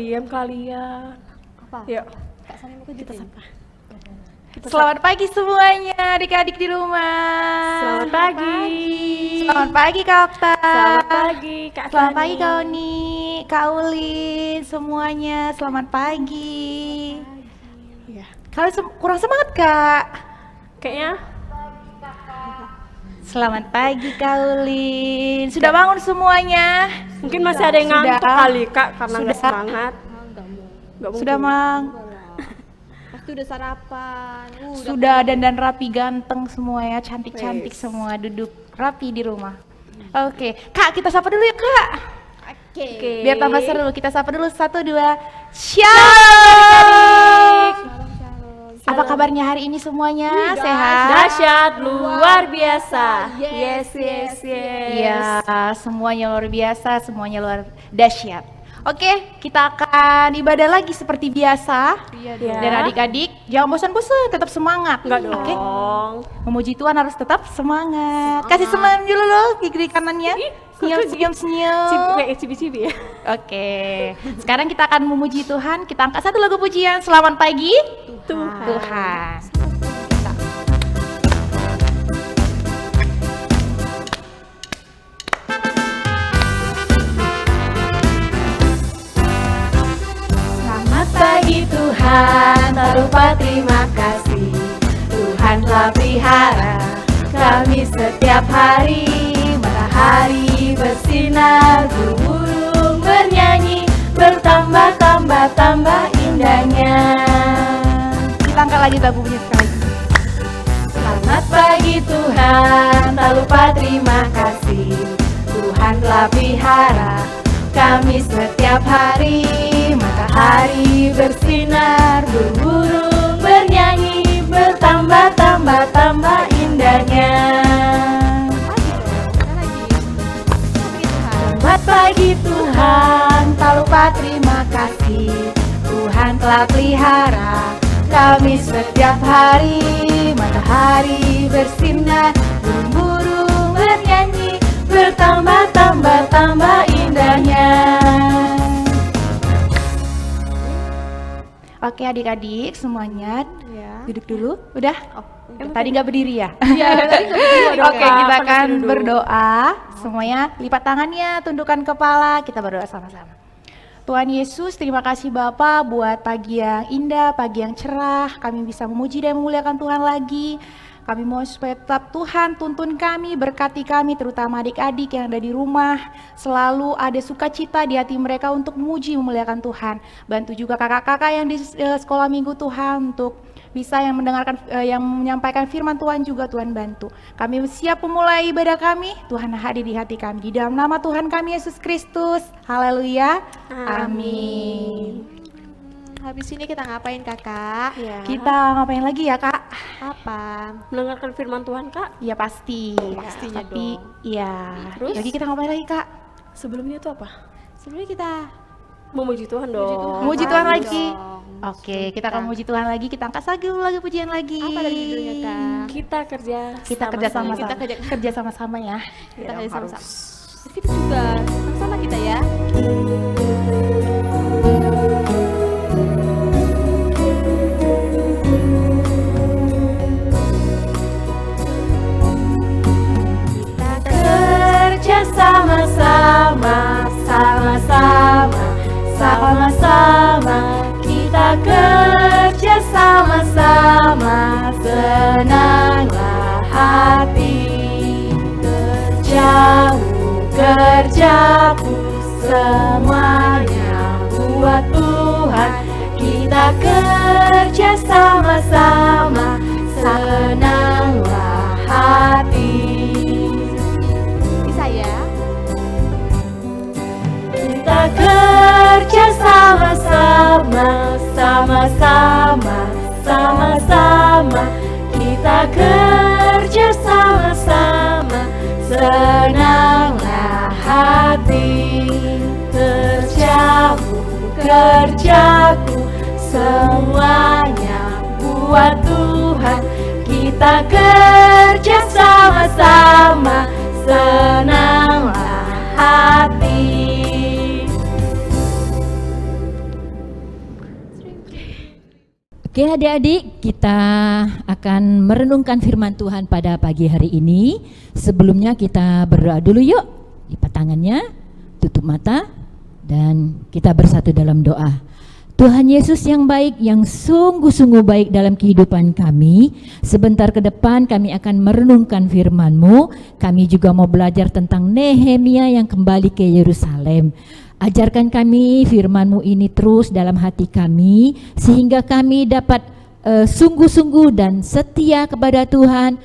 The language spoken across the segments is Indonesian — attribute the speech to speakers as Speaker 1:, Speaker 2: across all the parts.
Speaker 1: diam kalian.
Speaker 2: Apa?
Speaker 1: Yuk.
Speaker 2: Kak Sani mau kejutin.
Speaker 3: Selamat pagi semuanya adik-adik di rumah.
Speaker 1: Selamat pagi.
Speaker 3: Selamat pagi Kak Okta.
Speaker 1: Selamat pagi Kak
Speaker 3: Selamat
Speaker 1: Sani.
Speaker 3: pagi Kak Uni, Kak Ulin, semuanya selamat pagi.
Speaker 1: Iya.
Speaker 3: Kalian kurang semangat Kak.
Speaker 1: Kayaknya
Speaker 3: Selamat pagi Kak Ulin. Sudah bangun semuanya?
Speaker 1: mungkin masih ada yang ngantuk
Speaker 3: Sudah.
Speaker 1: kali Kak karena nggak
Speaker 3: Sudah.
Speaker 1: semangat.
Speaker 2: Enggak mau.
Speaker 1: Nggak mungkin.
Speaker 3: Sudah Mang?
Speaker 2: Pasti udah sarapan.
Speaker 3: Sudah dandan rapi ganteng semua ya, cantik-cantik semua, duduk rapi di rumah. Oke, Kak kita sapa dulu ya Kak.
Speaker 2: Oke.
Speaker 1: Oke.
Speaker 3: Biar tambah seru, kita sapa dulu 1, 2. Shalom.
Speaker 2: Shalom.
Speaker 3: Apa kabarnya hari ini semuanya?
Speaker 2: Wih,
Speaker 3: Sehat?
Speaker 1: Dahsyat, luar biasa. Yes, yes, yes.
Speaker 3: Iya, semuanya luar biasa, semuanya luar dahsyat. Oke, kita akan ibadah lagi seperti biasa.
Speaker 2: Iya
Speaker 1: Iya.
Speaker 3: Dan adik-adik, jangan bosan-bosan, tetap semangat.
Speaker 1: Enggak
Speaker 3: Oke?
Speaker 1: dong.
Speaker 3: Memuji Tuhan harus tetap semangat. Kasih semangat dulu loh di kiri kanannya. Senyum.
Speaker 1: Kayak cibi-cibi ya.
Speaker 3: Oke, sekarang kita akan memuji Tuhan. Kita angkat satu lagu pujian. Selamat pagi Tuhan.
Speaker 1: Selamat pagi Tuhan, tak lupa terima kasih. Tuhan telah pelihara kami setiap hari. Matahari bersinar, burung bernyanyi, bertambah-tambah indahnya.
Speaker 3: Kita angkat lagi lagunya sekali.
Speaker 1: Selamat pagi Tuhan, tak lupa terima kasih. Tuhan telah pelihara kami setiap hari. Matahari bersinar, burung bernyanyi, bertambah-tambah indahnya. Selamat pagi Tuhan, tak lupa terima kasih. Tuhan telah pelihara kami setiap hari. Matahari bersinar, burung bernyanyi, bertambah-tambah indahnya.
Speaker 3: Oke adik-adik semuanya
Speaker 2: Ya.
Speaker 3: duduk dulu. Udah?
Speaker 2: Oh,
Speaker 3: Tadi nggak berdiri ya?
Speaker 2: Iya, tadi nggak berdiri dong,
Speaker 3: Oke,
Speaker 2: Kak.
Speaker 3: kita
Speaker 1: Kan
Speaker 3: akan
Speaker 1: masih duduk.
Speaker 3: berdoa. Semuanya lipat tangannya, tundukkan kepala, kita berdoa sama-sama. Tuhan Yesus, terima kasih Bapa buat pagi yang indah, pagi yang cerah. Kami bisa memuji dan memuliakan Tuhan lagi. Kami mohon supaya tetap Tuhan tuntun kami, berkati kami, terutama adik-adik yang ada di rumah. Selalu ada sukacita di hati mereka untuk memuji memuliakan Tuhan. Bantu juga kakak-kakak yang di sekolah minggu Tuhan untuk bisa yang mendengarkan, yang menyampaikan firman Tuhan juga Tuhan bantu. Kami siap memulai ibadah kami, Tuhan hadir di hati kami. Di dalam nama Tuhan kami Yesus Kristus. Haleluya. Amin.
Speaker 2: Habis ini kita ngapain kakak?
Speaker 1: Ya.
Speaker 3: Kita ngapain lagi ya Kak?
Speaker 2: Apa?
Speaker 1: Mendengarkan firman Tuhan Kak.
Speaker 3: Ya pasti.
Speaker 2: Pastinya
Speaker 3: Tapi
Speaker 2: dong.
Speaker 3: iya.
Speaker 1: Terus?
Speaker 3: Lagi kita ngapain lagi Kak?
Speaker 1: Sebelumnya itu apa?
Speaker 2: Sebenarnya kita
Speaker 1: Memuji Tuhan dong.
Speaker 3: Memuji Tuhan
Speaker 2: Amin
Speaker 3: lagi.
Speaker 2: dong.
Speaker 3: Oke, kita akan memuji Tuhan lagi. Kita angkat lagi pujian lagi.
Speaker 2: Apa tadi judulnya kak?
Speaker 1: Kita kerja
Speaker 3: Kita kerja sama-sama.
Speaker 2: Kita
Speaker 3: kerja sama-sama ya.
Speaker 2: Kita
Speaker 1: Ya,
Speaker 2: kerja sama-sama.
Speaker 1: harus.
Speaker 2: Terus kita juga sama-sama kita ya.
Speaker 1: Kita kerja sama-sama, sama-sama, sama-sama. Kita kerja sama-sama, senanglah hati. Kerjaku semuanya buat Tuhan. Kita kerja sama-sama, senanglah hati.
Speaker 2: Bisa ya?
Speaker 1: Kita kerja sama-sama, sama-sama, sama-sama. Kita kerja sama-sama, senanglah hati. Kerjaku semuanya buat Tuhan. Kita kerja sama-sama, senanglah hati.
Speaker 4: Oke adik-adik, kita akan merenungkan firman Tuhan pada pagi hari ini. Sebelumnya kita berdoa dulu yuk. Lipat tangannya, tutup mata, dan kita bersatu dalam doa. Tuhan Yesus yang baik, yang sungguh-sungguh baik dalam kehidupan kami, sebentar ke depan kami akan merenungkan firman-Mu. Kami juga mau belajar tentang Nehemia yang kembali ke Yerusalem. Ajarkan kami firman-Mu ini terus dalam hati kami, sehingga kami dapat sungguh-sungguh dan setia kepada Tuhan,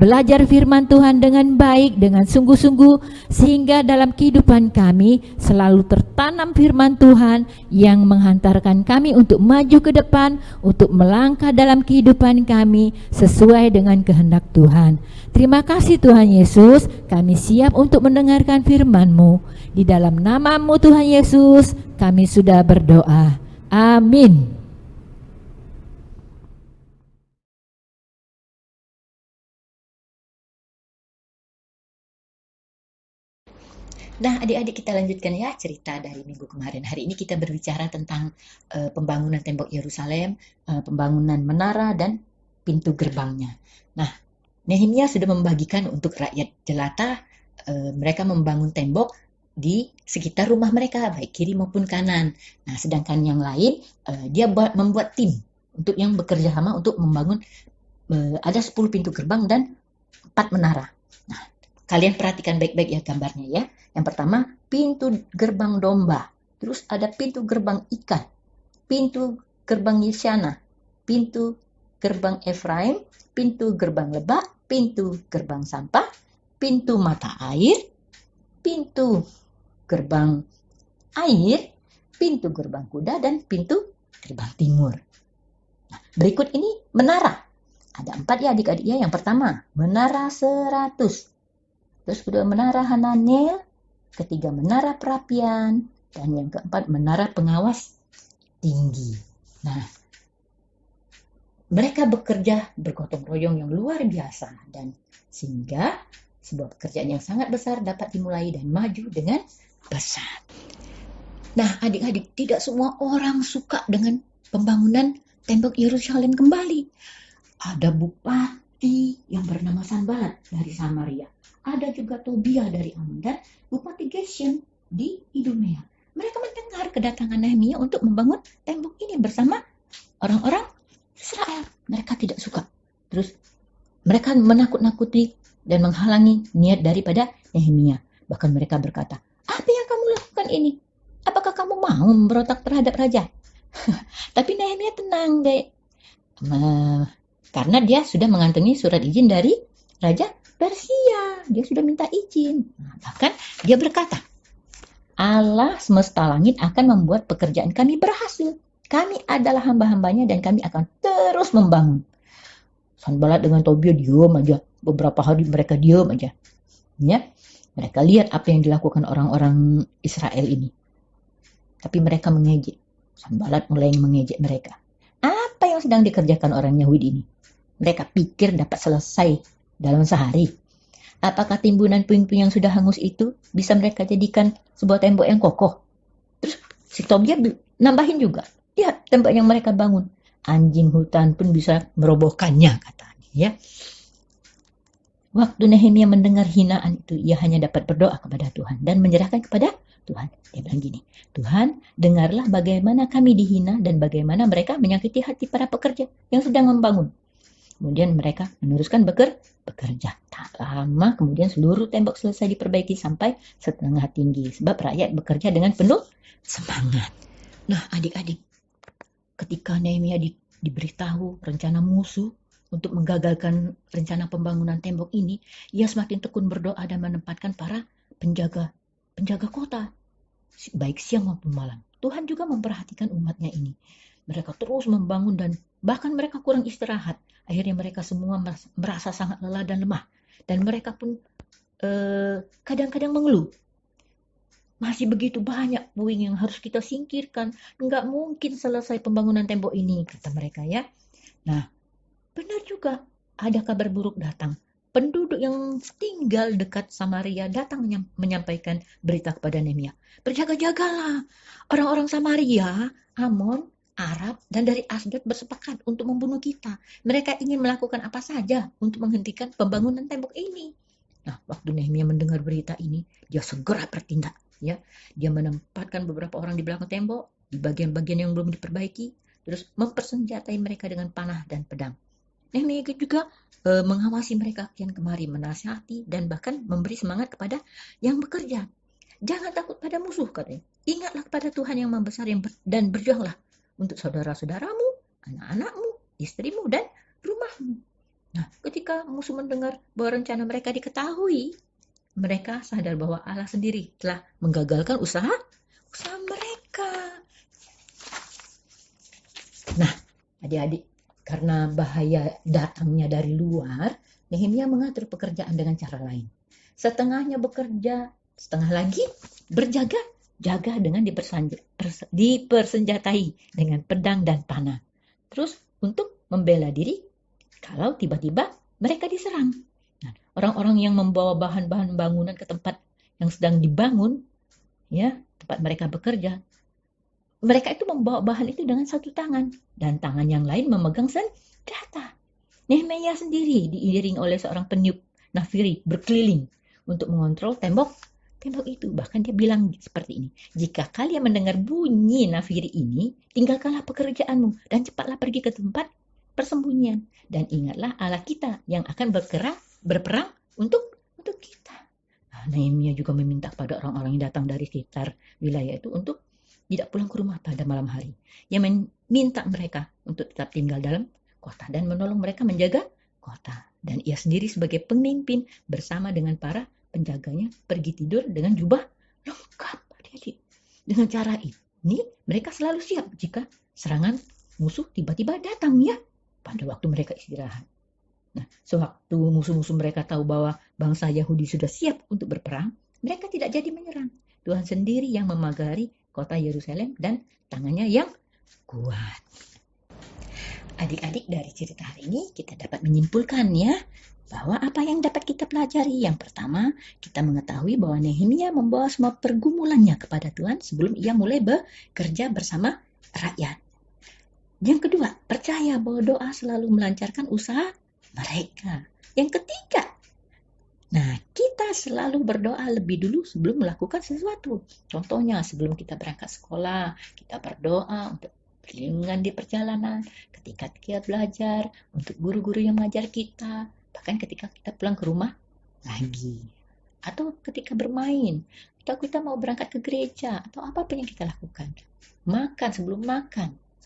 Speaker 4: belajar firman Tuhan dengan baik, dengan sungguh-sungguh, sehingga dalam kehidupan kami selalu tertanam firman Tuhan yang menghantarkan kami untuk maju ke depan, untuk melangkah dalam kehidupan kami sesuai dengan kehendak Tuhan. Terima kasih Tuhan Yesus, kami siap untuk mendengarkan firman-Mu. Di dalam nama-Mu Tuhan Yesus, kami sudah berdoa. Amin.
Speaker 5: Nah, adik-adik, kita lanjutkan ya cerita dari minggu kemarin. Hari ini kita berbicara tentang pembangunan tembok Yerusalem, pembangunan menara dan pintu gerbangnya. Nah, Nehemia sudah membagikan untuk rakyat jelata, mereka membangun tembok di sekitar rumah mereka, baik kiri maupun kanan. Nah, sedangkan yang lain, dia membuat tim untuk yang bekerja sama untuk membangun, ada 10 pintu gerbang dan 4 menara. Nah, kalian perhatikan baik-baik ya gambarnya ya. Yang pertama, pintu gerbang domba. Terus ada pintu gerbang ikan, pintu gerbang Yesyana, pintu gerbang Efraim, pintu gerbang lebak, pintu gerbang sampah, pintu mata air, pintu gerbang air, pintu gerbang kuda, dan pintu gerbang timur. Nah, berikut ini menara. Ada 4 ya adik-adik ya. Yang pertama, menara 100. Terus kedua, menara Hananel. Ketiga, menara perapian. Dan yang keempat, menara pengawas tinggi. Nah, mereka bekerja bergotong royong yang luar biasa. Dan sehingga sebuah pekerjaan yang sangat besar dapat dimulai dan maju dengan besar. Nah, adik-adik, tidak semua orang suka dengan pembangunan tembok Yerusalem kembali. Ada bupati yang bernama Sanballat dari Samaria. Ada juga Tobia dari Ammon dan bupati Geshem di Idumea. Mereka mendengar kedatangan Nehemia untuk membangun tembok ini bersama orang-orang Israel. Mereka tidak suka. Terus mereka menakut-nakuti dan menghalangi niat daripada Nehemia. Bahkan mereka berkata, "Apa yang kamu lakukan ini? Apakah kamu mau memberontak terhadap raja?" Tapi Nehemia tenang, dek. Karena dia sudah mengantongi surat izin dari Raja Persia. Dia sudah minta izin. Nah, bahkan dia berkata, "Allah semesta langit akan membuat pekerjaan kami berhasil. Kami adalah hamba-hambanya dan kami akan terus membangun." Sanballat dengan Tobia diam aja. Beberapa hari mereka diam aja. Ya, mereka lihat apa yang dilakukan orang-orang Israel ini. Tapi mereka mengejek. Sanballat mulai mengejek mereka. Apa yang sedang dikerjakan orang Yahudi ini? Mereka pikir dapat selesai dalam sehari. Apakah timbunan puing-puing yang sudah hangus itu bisa mereka jadikan sebuah tembok yang kokoh? Terus si Tobia nambahin juga. Lihat tembok yang mereka bangun. Anjing hutan pun bisa merobohkannya, katanya ya. Waktu Nehemia mendengar hinaan itu, ia hanya dapat berdoa kepada Tuhan dan menyerahkan kepada Tuhan. Dia bilang gini, "Tuhan, dengarlah bagaimana kami dihina dan bagaimana mereka menyakiti hati para pekerja yang sedang membangun." Kemudian mereka meneruskan bekerja. Tak lama kemudian seluruh tembok selesai diperbaiki sampai setengah tinggi. Sebab rakyat bekerja dengan penuh semangat. Nah, adik-adik, ketika Nehemia diberitahu rencana musuh untuk menggagalkan rencana pembangunan tembok ini, ia semakin tekun berdoa dan menempatkan para penjaga kota, baik siang maupun malam. Tuhan juga memperhatikan umatnya ini. Mereka terus membangun dan bahkan mereka kurang istirahat. Akhirnya mereka semua merasa sangat lelah dan lemah. Dan mereka pun kadang-kadang mengeluh. Masih begitu banyak puing yang harus kita singkirkan. Enggak mungkin selesai pembangunan tembok ini, kata mereka ya. Nah, benar juga, ada kabar buruk datang. Penduduk yang tinggal dekat Samaria datang menyampaikan berita kepada Nehemia. "Berjaga-jagalah, orang-orang Samaria, Ammon, Arab dan dari Asdod bersepakat untuk membunuh kita. Mereka ingin melakukan apa saja untuk menghentikan pembangunan tembok ini. Nah, waktu Nehemia mendengar berita ini, dia segera bertindak. Ya, dia menempatkan beberapa orang di belakang tembok, di bagian-bagian yang belum diperbaiki, terus mempersenjatai mereka dengan panah dan pedang. Nehemia juga mengawasi mereka kian kemari, menasihati dan bahkan memberi semangat kepada yang bekerja. Jangan takut pada musuh, katanya. Ingatlah kepada Tuhan yang Maha Besar dan berjuanglah untuk saudara-saudaramu, anak-anakmu, istrimu, dan rumahmu. Nah, ketika musuh mendengar bahwa rencana mereka diketahui, mereka sadar bahwa Allah sendiri telah menggagalkan usaha mereka. Nah, adik-adik, karena bahaya datangnya dari luar, Nehemia mengatur pekerjaan dengan cara lain. Setengahnya bekerja, setengah lagi berjaga dengan dipersenjatai dengan pedang dan panah. Terus untuk membela diri kalau tiba-tiba mereka diserang. Nah, orang-orang yang membawa bahan-bahan bangunan ke tempat yang sedang dibangun, ya, tempat mereka bekerja, mereka itu membawa bahan itu dengan satu tangan dan tangan yang lain memegang senjata. Nehemia sendiri diiringi oleh seorang peniup nafiri berkeliling untuk mengontrol tembok itu. Bahkan dia bilang seperti ini, jika kalian mendengar bunyi nafiri ini, tinggalkanlah pekerjaanmu dan cepatlah pergi ke tempat persembunyian dan ingatlah Allah kita yang akan berperang untuk kita. Nah, Nehemia juga meminta kepada orang-orang yang datang dari sekitar wilayah itu untuk tidak pulang ke rumah pada malam hari. Ia meminta mereka untuk tetap tinggal dalam kota dan menolong mereka menjaga kota. Dan ia sendiri sebagai pemimpin bersama dengan para penjaganya pergi tidur dengan jubah lengkap. Dengan cara ini mereka selalu siap jika serangan musuh tiba-tiba datang, ya, pada waktu mereka istirahat. Nah, sewaktu musuh-musuh mereka tahu bahwa bangsa Yahudi sudah siap untuk berperang, mereka tidak jadi menyerang. Tuhan sendiri yang memagari kota Yerusalem dan tangannya yang kuat. Adik-adik, dari cerita hari ini kita dapat menyimpulkan, ya, bahwa apa yang dapat kita pelajari. Yang pertama, kita mengetahui bahwa Nehemia membawa semua pergumulannya kepada Tuhan sebelum ia mulai bekerja bersama rakyat. Yang kedua, percaya bahwa doa selalu melancarkan usaha mereka. Yang ketiga, nah, kita selalu berdoa lebih dulu sebelum melakukan sesuatu. Contohnya, sebelum kita berangkat sekolah, kita berdoa untuk perlindungan di perjalanan, ketika kita belajar, untuk guru-guru yang mengajar kita, bahkan ketika kita pulang ke rumah lagi, atau ketika bermain, atau kita mau berangkat ke gereja, atau apapun yang kita lakukan. Makan,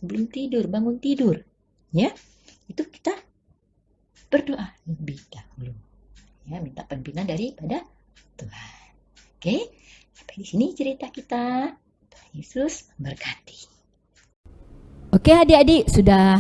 Speaker 5: sebelum tidur, bangun tidur, ya, itu kita berdoa lebih dahulu, ya, minta pimpinan daripada Tuhan. Oke, sampai di sini cerita kita. Tuhan Yesus memberkati.
Speaker 4: Oke adik-adik, sudah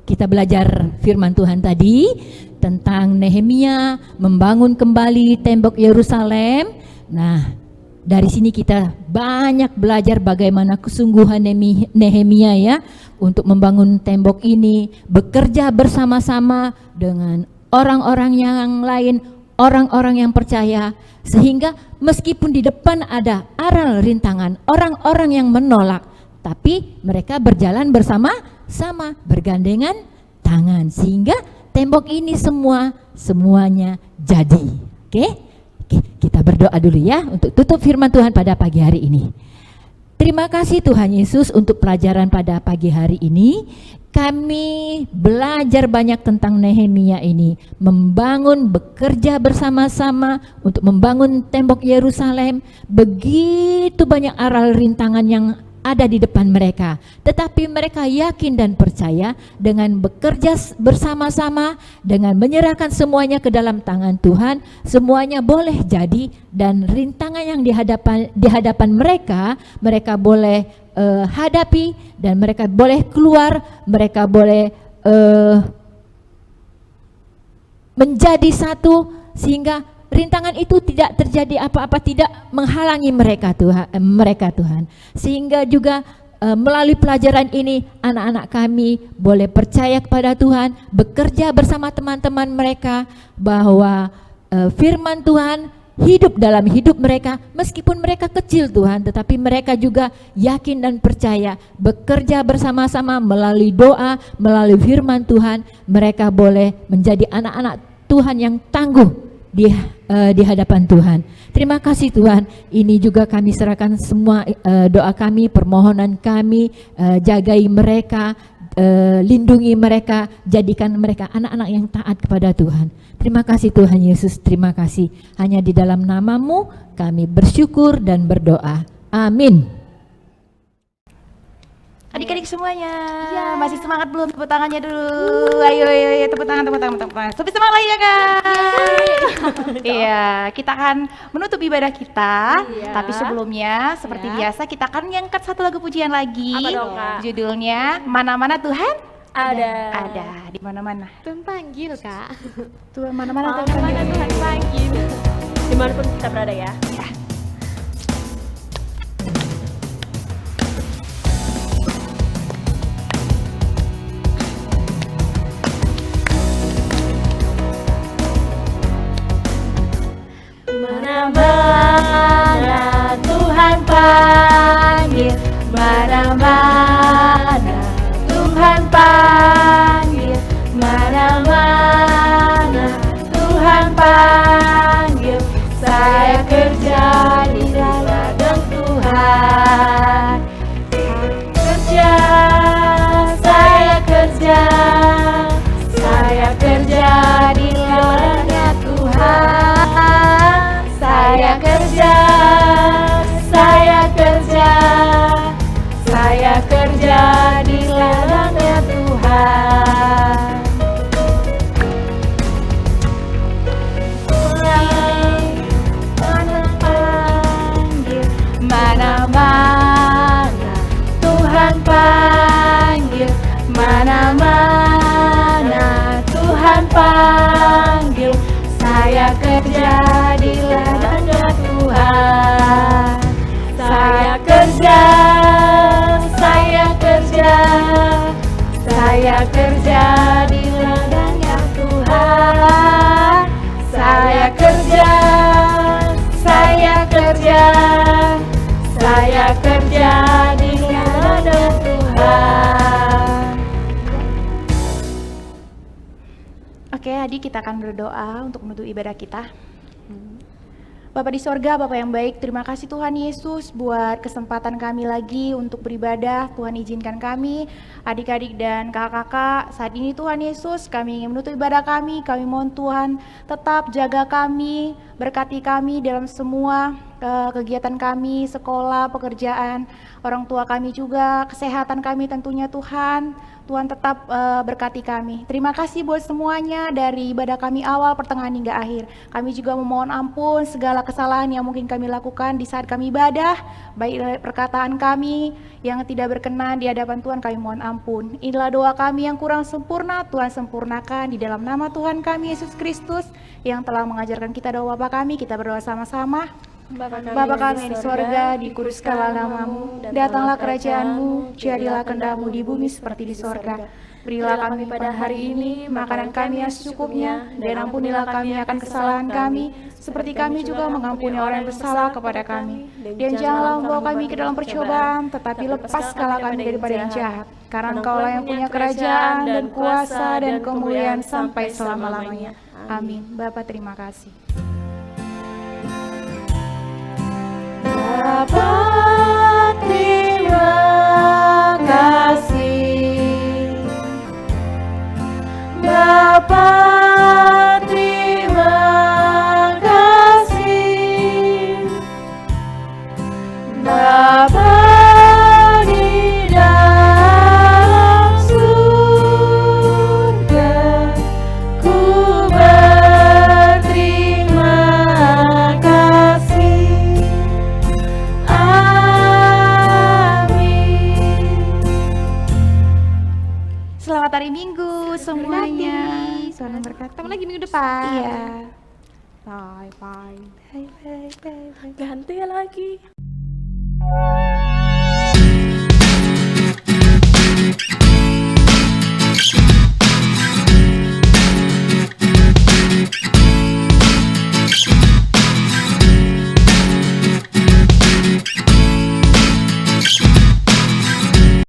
Speaker 4: kita belajar firman Tuhan tadi tentang Nehemia membangun kembali tembok Yerusalem. Nah, dari sini kita banyak belajar bagaimana kesungguhan Nehemia, ya, untuk membangun tembok ini, bekerja bersama-sama dengan orang-orang yang lain, orang-orang yang percaya, sehingga meskipun di depan ada aral rintangan, orang-orang yang menolak, tapi mereka berjalan bersama-sama, bergandengan tangan, sehingga tembok ini semuanya jadi. Oke, kita berdoa dulu, ya, untuk tutup firman Tuhan pada pagi hari ini. Terima kasih Tuhan Yesus untuk pelajaran pada pagi hari ini. Kami belajar banyak tentang Nehemia ini, bekerja bersama-sama untuk membangun tembok Yerusalem. Begitu banyak aral rintangan yang ada di depan mereka, tetapi mereka yakin dan percaya dengan bekerja bersama-sama, dengan menyerahkan semuanya ke dalam tangan Tuhan, semuanya boleh jadi, dan rintangan yang di hadapan mereka boleh hadapi, dan mereka boleh keluar, mereka boleh menjadi satu, sehingga rintangan itu tidak terjadi apa-apa, tidak menghalangi mereka Tuhan. Sehingga juga melalui pelajaran ini anak-anak kami boleh percaya kepada Tuhan, bekerja bersama teman-teman mereka, bahwa firman Tuhan hidup dalam hidup mereka, meskipun mereka kecil Tuhan, tetapi mereka juga yakin dan percaya bekerja bersama-sama melalui doa, melalui firman Tuhan, mereka boleh menjadi anak-anak Tuhan yang tangguh di hadapan Tuhan. Terima kasih Tuhan, ini juga kami serahkan semua doa kami, permohonan kami, jagai mereka, lindungi mereka, jadikan mereka anak-anak yang taat kepada Tuhan. Terima kasih Tuhan Yesus, terima kasih. Hanya di dalam nama-Mu kami bersyukur dan berdoa. Amin.
Speaker 3: Adik-adik semuanya, masih semangat belum? Tepuk tangannya dulu. Ayo, tepuk tangan. Lebih semangat lagi ya Kak. Iya, kita akan menutup ibadah kita. Tapi sebelumnya, seperti biasa kita akan ngangkat satu lagu pujian lagi.
Speaker 1: Apa dong, Kak?
Speaker 3: Judulnya Mana-mana Tuhan
Speaker 1: Ada.
Speaker 3: di mana-mana.
Speaker 2: Tuhan panggil, Kak.
Speaker 3: Tuhan mana-mana Tuhan
Speaker 2: Mana
Speaker 3: panggil.
Speaker 2: Tuhan panggil.
Speaker 1: Dimanapun kita berada ya.
Speaker 3: Mana-mana Tuhan panggil, mana-mana Tuhan panggil, mana-mana Tuhan panggil. Saya kerja di ladang Tuhan, kerja, saya kerja di ladangnya Tuhan. Saya kerja di ladangnya Tuhan. Mana-mana Tuhan panggil, mana-mana Tuhan panggil. Saya kerja di ladangnya Tuhan. Saya kerja di ladangnya Tuhan. Saya kerja di ladang Tuhan. Oke, adik, kita akan berdoa untuk menutup ibadah kita. Bapa di sorga, Bapa yang baik, terima kasih Tuhan Yesus buat kesempatan kami lagi untuk beribadah. Tuhan izinkan kami, adik-adik dan kakak-kakak, saat ini Tuhan Yesus kami ingin menutup ibadah kami. Kami mohon Tuhan tetap jaga kami, berkati kami dalam semua kegiatan kami, sekolah, pekerjaan, orang tua kami juga, kesehatan kami tentunya Tuhan. Tuhan tetap berkati kami. Terima kasih buat semuanya dari ibadah kami awal, pertengahan hingga akhir. Kami juga memohon ampun segala kesalahan yang mungkin kami lakukan di saat kami ibadah, baik perkataan kami yang tidak berkenan di hadapan Tuhan, kami mohon ampun. Inilah doa kami yang kurang sempurna, Tuhan sempurnakan di dalam nama Tuhan kami Yesus Kristus yang telah mengajarkan kita doa Bapa kami. Kita berdoa sama-sama. Bapa kami di sorga, dikuduskanlah namamu, datanglah kerajaanmu, jadilah kehendak-mu di bumi seperti di sorga. Berilah kami pada hari ini makanan kami yang secukupnya, dan ampunilah kami akan kesalahan kami, seperti kami juga mengampuni orang yang bersalah kepada kami. Dan janganlah membawa kami ke dalam percobaan, tetapi lepaskanlah kami daripada yang jahat. Karena Engkaulah yang punya kerajaan dan kuasa dan kemuliaan sampai selama-lamanya. Amin. Bapa, terima kasih. Bapa, terima kasih. Bapa, terima kasih. Bapa di dalam surga, ku berterima kasih. Selamat hari Minggu semuanya. Tuhan berkati.
Speaker 2: Ketemu lagi minggu depan.
Speaker 3: Iya.
Speaker 2: Bye.
Speaker 3: Bye.
Speaker 1: Ganti lagi.